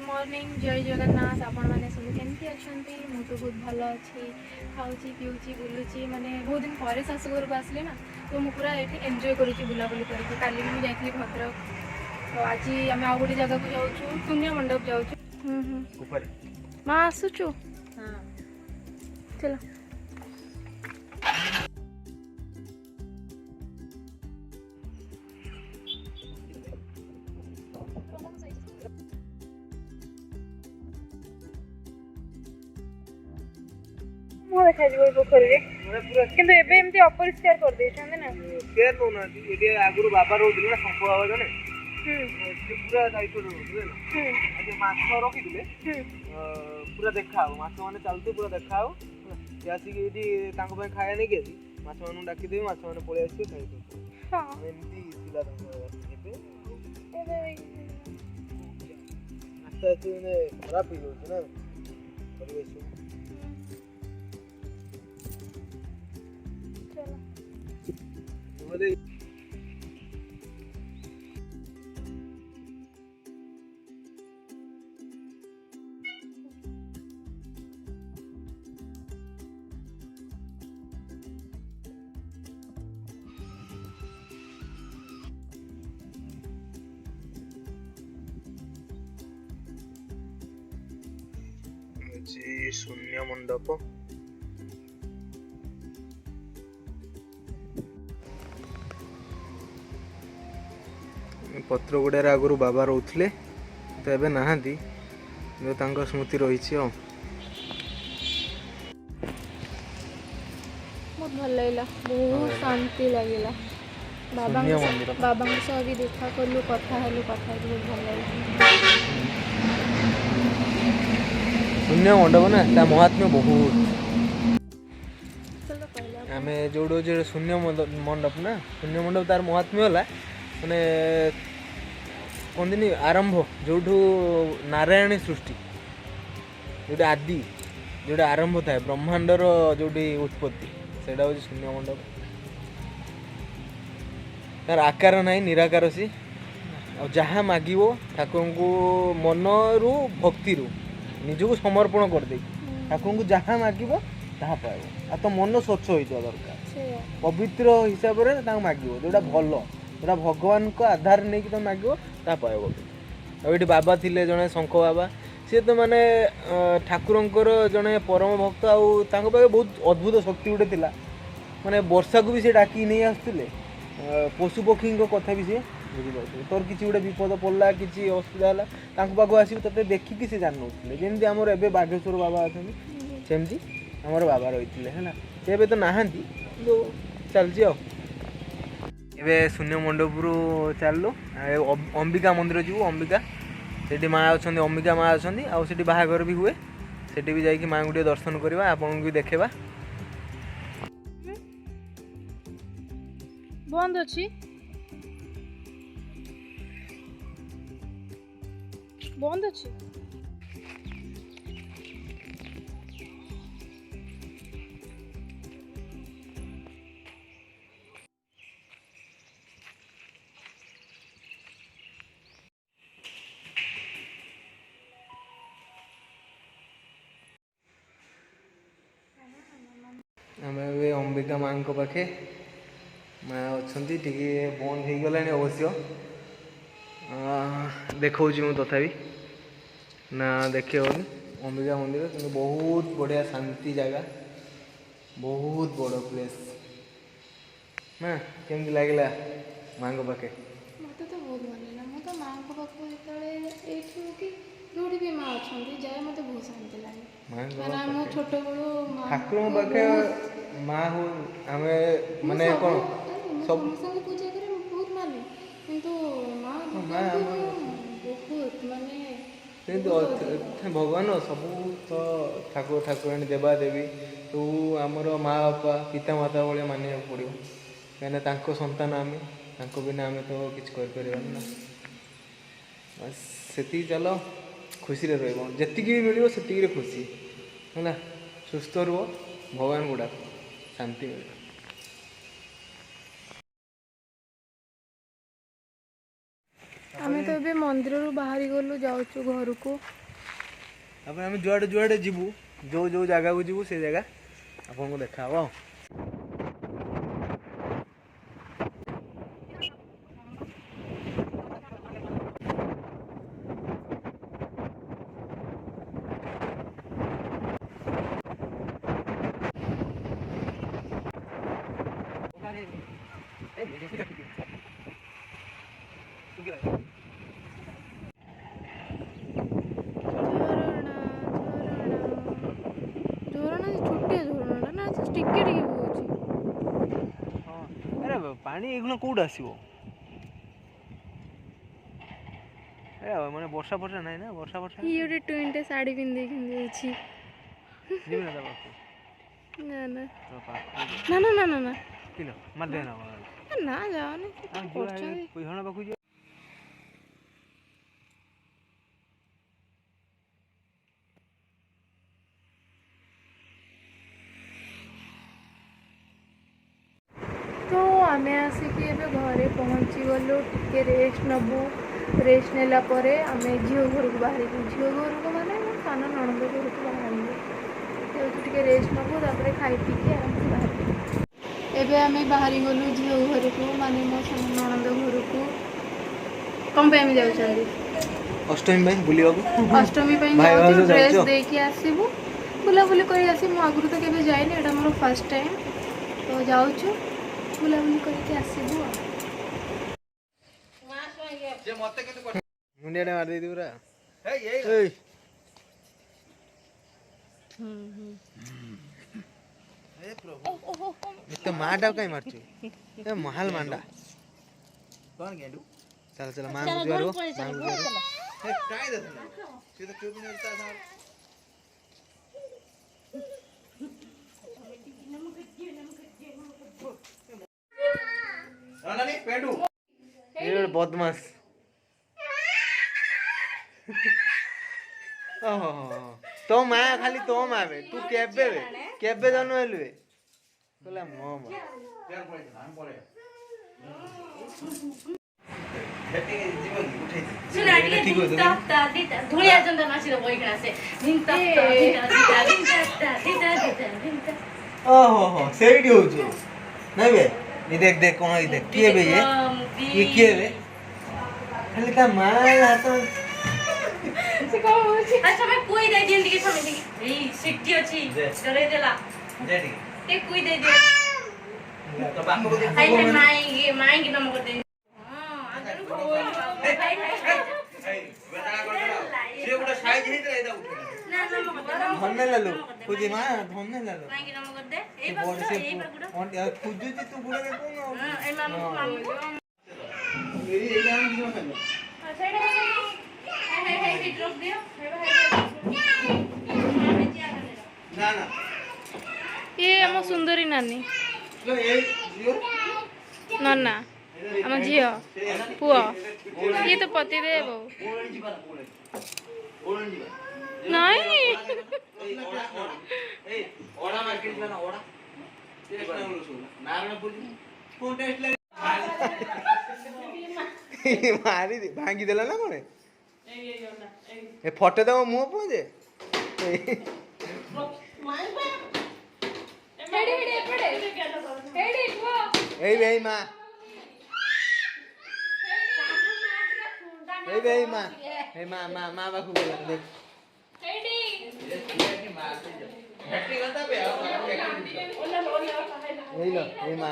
Morning जय जगन्नाथ आपण मैंने सब केमती अच्छा मु तो बहुत भल अच्छी खाऊँगी पीऊँगी बुलूची माने बहुत दिन पर शाशुघर को आसली ना तो मुझे पूरा ये एंजॉय करुँची बुलाबुली करके काली भी जाइए भद्रक तो आज आम आ गोटे जगह को जाऊँ शून्य मंडप जाऊँ माँ आसुचु चलो देखा पोखरी किंतु एबे एमती अपरिष्कार कर देछन ना केयर नो ना एबे आगुरु बाबा रोदिले ना संको बाबा जने पूरा दायित्व रोदिले ना आज माछ रखी दिले पूरा देखाओ माछ माने चलते पूरा देखाओ यासी के एडी तांको पे खाया नै के माछ मानु डाकी देबे माछ माने पळे आसी खाइ दो हां एमती सिला तांको एबे आस्ते आस्ते ने खराब हो जाउछ ना परिवेश बोले शून्य मंडप पत्रगुड़ार आगु बाबा रोते तो ये नहांती जो स्मृति रही बहुत भल लगा बहुत शांति लगे बाबा सह भी देखा कलु कथा बहुत भल लगा शून्य मंडप ना ता महात्म्य बहुत आम जो शून्य मंडप ना शून्य मंडप तार महात्म्य है माने कहते आरंभ जो नारायणी सृष्टि जो आदि जो आरंभ थाए ब्रह्मांडर जो उत्पत्ति से शून्य मंडप तार आकार ना निराकार सी जहाँ मागिब ठाकुर को मन रु भक्ति रु निजक समर्पण कर दे ठाकुर को जहाँ मागिब ता पाइब आ तो मन स्वच्छ हो दरकार पवित्र हिसाब से मागिब जोटा भल जोटा भगवान को आधार नहीं कि तुम मागो ता पाइब ये बाबा थिले जड़े शंख बाबा सी तो माने ठाकुरंकर जड़े परम भक्त आउ बहुत अद्भुत शक्ति गोटे थिला माने वर्षा को भी से डाकी नहीं आसुले पशु पक्षी कथा भी सी बुझी तोर किसी गोटे विपद पड़ला किसी असुविधा है पाक आसो ते देखिकी से जान जमी आमर एवं बागेश्वर बाबा अच्छा सेमती आमर बाबा रही है से तो नहांती चलती आ एबे शून्य मंडप रु चलु अंबिका मंदिर जीवु अंबिका सेठी माँ अच्छा अंबिका माँ अच्छा आठ बाहागर भी हुए सेठी भी जाकि माँ को दर्शन करवा आपन भी देखा बंद अच्छी बंद अच्छी आम ए अंबिका माँ पाखे माँ अच्छा टे बंद हो गला अवश्य देखा तथापि ना देखे अंबिका मंदिर कि बहुत बढ़िया शांति जगह बहुत बड़ प्लेस ना केमती लगे माँ पाखे मत तो बहुत भल लगा मत माँ पाखु जो भी माँ अच्छा जाए मत बहुत शांति लगे छोट बड़ू ठाकुर पाखे माँ हो आम माने कौन सब पूजा करे बहुत माने किंतु माँ बहुत माने भगवान सब तो ठाकुर ठाकुराणी देवा देवी तो आमर माँ बापा पिता माता भाया मानिया पड़ो कहीं संतान आम बिना आम तो किसी कर से चलो खुशी रही भी मिले से खुशी है सुस्थ रुह भगवान गुड़ा शांति मिले आम तो ଏବେ ମନ୍ଦିରରୁ ବାହାରି ଗଲୁ ଯାଉଛୁ ଘରକୁ। ତାପରେ ଆମେ ଯୁଆଡ଼େ ଯୁଆଡ଼େ ଯିବୁ ଯୋଉ ଯୋଉ ଜାଗାକୁ ଯିବୁ ସେ ଜାଗା ଆପଣଙ୍କୁ ଦେଖାହବ ଆଉ। ଝରଣା ଛୋଟିଆ ଝରଣାଟା ନା ଟିକେ ଟିକେ ବହୁଛି। ହଁ ଆରେ ପାଣି ଏଗୁলো କୋଉଠୁ ଆସିବ? ଏ ମାନେ ବର୍ଷା ଫର୍ଷା ନାହିଁ ନା, ବର୍ଷା ଫର୍ଷା ଇଏ ଗୋଟେ ଟୁଇଣ୍ଟେ ଶାଢ଼ୀ ପିନ୍ଧିକି ଯାଇଛି। ଯିବି ନା ତା ପାଖକୁ? ନା ନା ତା ପାଖକୁ ନା ନା ନା ନା ନା କିଲୋ ମାରିଦେ ନା ନା ଯାଅନି କଣ କରୁଛନ୍ତି। ଝରଣା ପାଖକୁ ଯିବା। ତ ଆମେ ଆସିକି ଏବେ ଘରେ ପହଞ୍ଚିଗଲୁ, ଟିକେ ରେଷ୍ଟ ନେବୁ। ରେଷ୍ଟ ନେଲା ପରେ ଆମେ ଝିଅ ଘରକୁ ବାହାରିବୁ। ଝିଅ ଘରକୁ ମାନେ ମୋ ସାନ ନଣନ୍ଦ ଘରକୁ ବାହାରିବୁ। ସେଠୁ ଟିକେ ରେଷ୍ଟ ନେବୁ, ତାପରେ ଖାଇ ପିଇକି ଆରାମସେ ବାହାରିବୁ। ଏବେ ଆମେ ବାହାରି ଗଲୁ ଝିଅ ଘରକୁ, ମାନେ ମୋ ସାନ ନଣନ୍ଦ ଘରକୁ। କ'ଣ ପାଇଁ ଆମେ ଯାଉଛନ୍ତି? ଅଷ୍ଟମୀ ପାଇଁ ବୁଲିବାକୁ। ଅଷ୍ଟମୀ ପାଇଁ ଭାଇ ଯାଉଛୁ, ଭାଉଜ ଡ୍ରେସ୍ ଯାଉଛ? ଦେଇକି ଆସିବୁ, ବୁଲାବୁଲି କରି ଆସିବୁ। ମୁଁ ଆଗରୁ ତ କେବେ ଯାଇନି, ଏଇଟା ମୋର ଫାର୍ଷ୍ଟ ଟାଇମ୍। ତ ଯାଉଛୁ, ବୁଲାବୁଲି କରିକି ଆସିବୁ ଆଉ। ମୁଣ୍ଡିଆଟେ ମାରିଦେଇଥିବୁ ପୁରା। ଏତେ ମାଟା କାଇଁ ମାରୁଛୁ? ଏ ମହାଲ ମାଣ୍ଡା। ଚାଲ ଚାଲ ମାଙ୍କୁ ଜୁଆର, ମାଙ୍କୁ ଜୁଆର। ବଦମାସ। ଓହୋ ତୋ ମା ଖାଲି ତୋ ମା ବେ, ତୁ କେବେ ଜନ୍ମ ହେଲୁ ବେ? କହିଲା ମୋ ମା। ଓହୋ ସେଇଠି ହଉଛୁ ନାଇଁ ବେ? ଦେଖ ଦେଖ କଣ ହେଇ ଦେଖ, କିଏ ବେ ଇଏ କିଏ ବେ? ଖାଲି ତା ମା ହାତ ସେ କ'ଣ ହେଉଛି? ଆଚ୍ଛା ଭାଇ କୁଇ ଦେଇ ଦିଅନ୍ତି କି ସମିତି ଏଇ ସିଟି ଅଛି ଡରେଇ ଦେଲା ଟେ କୁଇ ଦେଇ ଦିଅ ତ ବାପକୁ ଦେଖ ହାଇ ହାଇ ମାଇକି ନମ କରି ଦେଇ ହଁ ଆଗରୁ ହାଇ ହାଇ ସେ ଗୋଟେ ସାଇଜ ହେଇଥିଲା ଏଟା ଉଠେଇଲା ନା ନମ କରି ଦେ ଧନ୍ୟ ଲାଲୁ ଖୁଜି ମା ଧନ୍ୟ ଲାଲୁ ମାଇକି ନମ କରି ଦେ ଏଇ ବଡ ପାଖ ସେ ଏଇ ପାଖ ଖୁଜୁଛି ତୁ ଗୁଡ ଦେଖୁନ ହଁ ଏଇ ମାମୁ ମାମୁ ଏଇ ଗାଁ ଯିବ ଖାଲି ସେଇଟା ହାଇ ହାଇ ହାଇ ଡ୍ରପ ଦିଅ ନା ନା ଇଏ ଆମ ସୁନ୍ଦରୀ ନାନୀ, ଏଇ ଝିଅ ନନା, ଆମ ଝିଅ ପୁଅ। ଇଏ ତ ପତିଦେବ। ନାଇଁ ମାରି ଭାଙ୍ଗିଦେଲା ନା କଣ? ଏ ଫଟୋ ଦେବ ମୁହଁ ପୁଅ ଯେ ଏଇ ଭାଇ ମା ଏଇ ଭାଇ ମା ଏଇ ମା ମା ମା ପାଖକୁ ଗଲା ଦେଖ ଏଇଲ ଏଇ ମା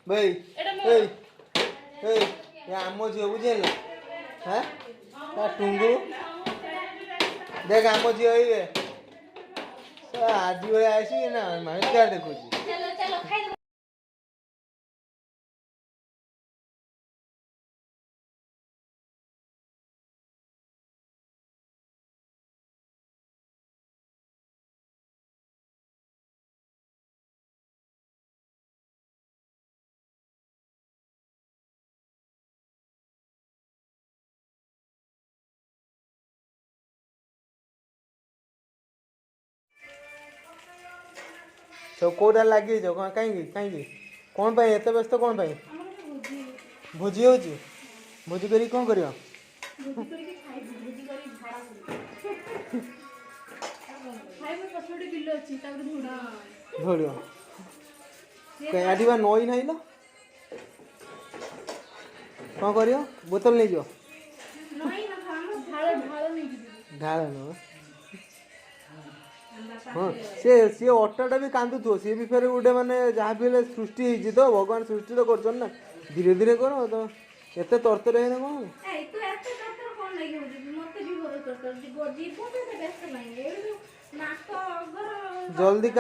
ଭାଇ ଏଇ ଏଇ ଆମ ଝିଅ ବୁଝିହେଲା হ্যাঁ তা টুঙ্গু দেখ ଆମ ଝିଅ ଏଇବେ ଆଜି ଭଳିଆ ଆସିକି ନା ମାନେ ଦେଖୁଛି ସବୁ କୋଉଟାରେ ଲାଗିଛ କ'ଣ କାହିଁକି କାହିଁକି କ'ଣ ପାଇଁ ଏତେ ବ୍ୟସ୍ତ କ'ଣ ପାଇଁ? ଆମର ଗୋଟେ ଭୋଜି ଭୋଜି ହେଉଛି ଭୋଜି କରିକି କ'ଣ କରିବ? ଭୋଜି କରିକି ଖାଇବୁ ଭୋଜି କରିକି ଝାଡ଼ା ଖାଇବୁ ପଛପଟେ ବିଲ ଅଛି ତାପରେ ଧୋଳିବ ଏଠି ବା ନଈ ନାହିଁ ନା କ'ଣ କରିବ ବୋତଲ ନେଇଯିବ ଢାଳ ନୁହଁ ହଁ ସିଏ ଅଟାଟା ବି କାନ୍ଦୁଥିବ ସିଏ ବି ଫେରେ ଗୋଟେ ମାନେ ଯାହା ବି ହେଲେ ସୃଷ୍ଟି ହେଇଛି ତ ଭଗବାନ ସୃଷ୍ଟି ତ କରୁଛନ୍ତି ନା ଧୀରେ ଧୀରେ କର ତ ଏତେ ତରତର ହେଇନା କ'ଣ जल्दी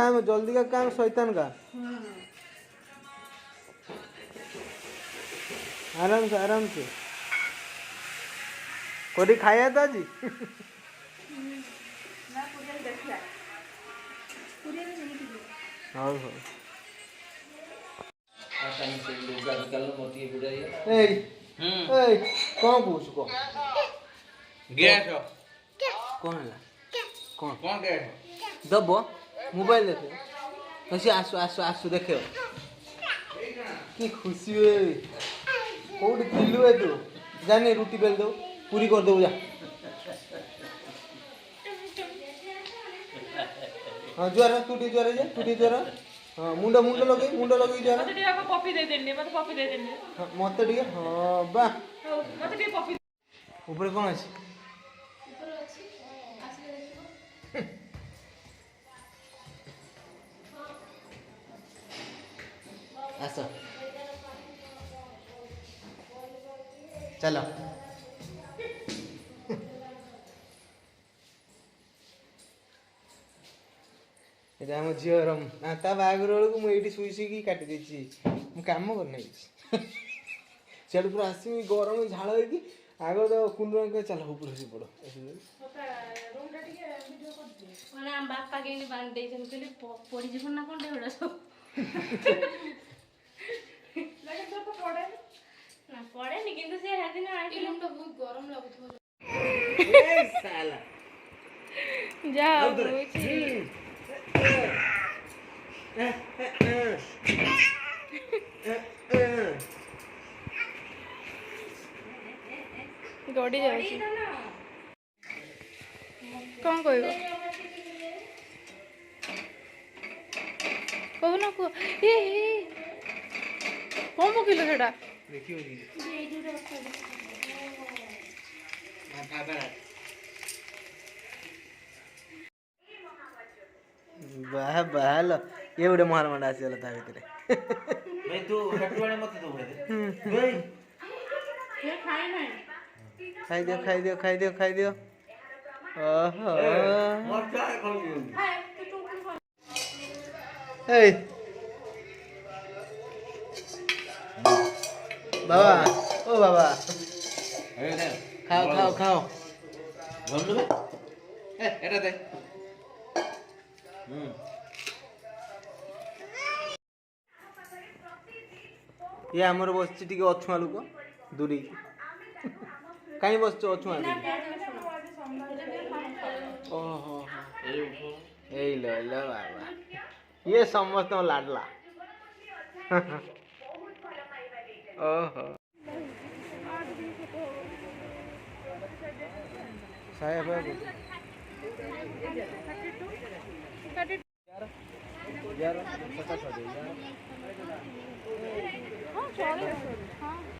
का काम शैतान का आराम से कोई खाया था जी कौन पूछ को गैस कौन है कौन कौन गैस दब मोबाइल देखे ऐसे आसु आसु आसु देखे कि खुशी हुए कौट दिलु है तू जाने रोटी बेल दो पूरी कर दो जा हाँ ज्वार टूटी ज्वार हाँ मुंड लगे ज्वार मते टिया को पपी दे देनी मते पपी दे देनी मत टिके हाँ बा मते टिया पपी ऊपर कौन अच्छे ऊपर ଅଛି ଆସିଲେ ଦେଖିବ आस चलो এটা ଆମ ଝିଅର ତା ବାହାଘର ବେଳକୁ ମୁଁ ଏଇଠି ଶୋଇ ଶୋଇକି କାଟି ଦେଇଛି ମୁଁ କାମ କରିନି କିଛି ସିଆଡ଼ୁ ପୁରା ଆସିବି ଗରମ ଝାଳ ହେଇକି ଆଗ ତ କୁଣ୍ଡୁଆ ଚାଲ ଉପର ସେ ପଡ଼ ମାନେ ଆମ ବାପା କେମିତି ବାନ୍ଧି ଦେଇଛନ୍ତି କହିଲି ପଡ଼ିଯିବ ନା କ'ଣ ଏଗୁଡ଼ା ସବୁ ନା ପଡ଼େନି କିନ୍ତୁ ସେ ହେଦିନ ଏ ରୁମଟା ବହୁତ ଗରମ ଲାଗୁଥିବ ଯା ଗଡ଼ି ଯାଉଛି କ'ଣ କହିବ କହୁନ କୁହ ଏ କ'ଣ ପକେଇଲ ସେଟା ଦେଖିବ ବାହା ବାହାଲ ଇଏ ଗୋଟେ ମହାର ମାଣ୍ଡା ଆସିଗଲା ତା ଭିତରେ भाई तू हटवाने मत दो भाई ଖାଇଦିଅ ଓହୋ मत चाय खाओ ଏଇ ବାବା ଓ ବାବା अरे दे ଖାଅ बंद में एटा दे ये आमर बसची टिके अछुआ लोक दूरी कहीं बसच अछुआ ओहो ए लो बाबा ये समस्त लाडला ओहो साहेब यार 50 हो गया हाँ चले हाँ